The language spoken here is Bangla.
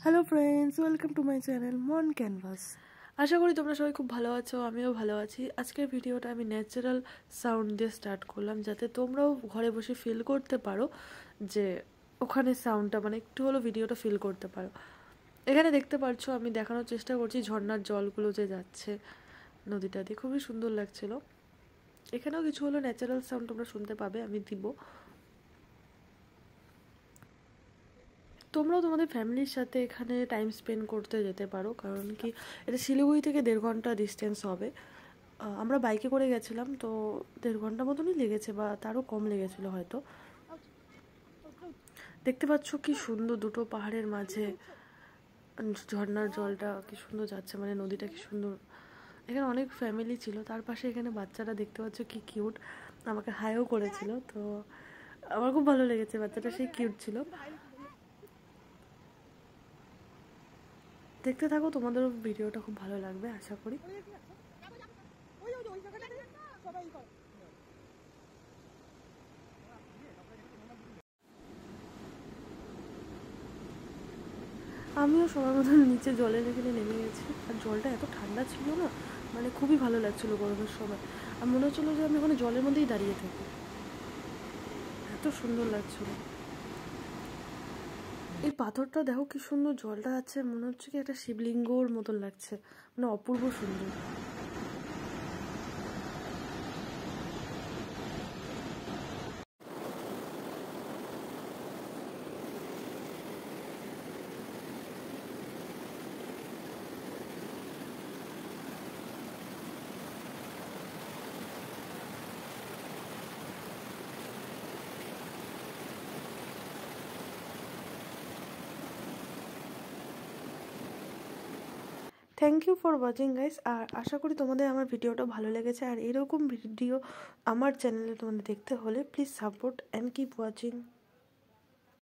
Hello friends, welcome to my channel মন ক্যানভাস। আশা করি তোমরা সবাই খুব ভালো আছো, আমিও ভালো আছি। আজকের ভিডিওটা আমি ন্যাচারাল সাউন্ড দিয়ে স্টার্ট করলাম, যাতে তোমরাও ঘরে বসে ফিল করতে পারো যে ওখানে সাউন্ডটা, মানে একটু হলো ভিডিওটা ফিল করতে পারো। এখানে দেখতে পাচ্ছ, আমি দেখানোর চেষ্টা করছি ঝর্ণার জলগুলো যে যাচ্ছে নদীটা দিয়ে, খুবই সুন্দর লাগছিল। এখানেও কিছু হলো ন্যাচারাল সাউন্ড তোমরা শুনতে পাবে, আমি দিব। তোমরাও তোমাদের ফ্যামিলির সাথে এখানে টাইম স্পেন্ড করতে যেতে পারো, কারণ কি এটা শিলিগুড়ি থেকে 1.5 ঘন্টা ডিস্টেন্স হবে। আমরা বাইকে করে গেছিলাম, তো 1.5 ঘন্টা মতনই লেগেছে, বা তারও কম লেগেছিলো হয়তো। দেখতে পাচ্ছ কি সুন্দর দুটো পাহাড়ের মাঝে ঝর্ণার জলটা কি সুন্দর যাচ্ছে, মানে নদীটা কি সুন্দর। এখানে অনেক ফ্যামিলি ছিল, তার পাশে এখানে বাচ্চারা দেখতে পাচ্ছ কি কিউট, আমাকে হাইও করেছিল। তো আমার খুব ভালো লেগেছে, বাচ্চাটা সেই কিউট ছিল। দেখতে থাকো, তোমাদেরও ভিডিওটা খুব ভালো লাগবে আশা করি। আমিও সময় মতো নিচে জলের এখানে নেমে গেছি, আর জলটা এত ঠান্ডা ছিল না, মানে খুবই ভালো লাগছিল গরমের সময়। আর মনে হচ্ছিলো যে আমি ওখানে জলের মধ্যেই দাঁড়িয়ে থাকি, এত সুন্দর লাগছিল। এই পাথরটা দেখো কি সুন্দর জলটা আছে, মনে হচ্ছে কি একটা শিবলিঙ্গর মতন লাগছে, মানে অপূর্ব সুন্দর। Thank you for watching guys. আর আশা করি তোমাদের আমার ভিডিওটা ভালো লেগেছে, আর এরকম ভিডিও আমার চ্যানেলে তোমাদের দেখতে হলে please support and keep watching.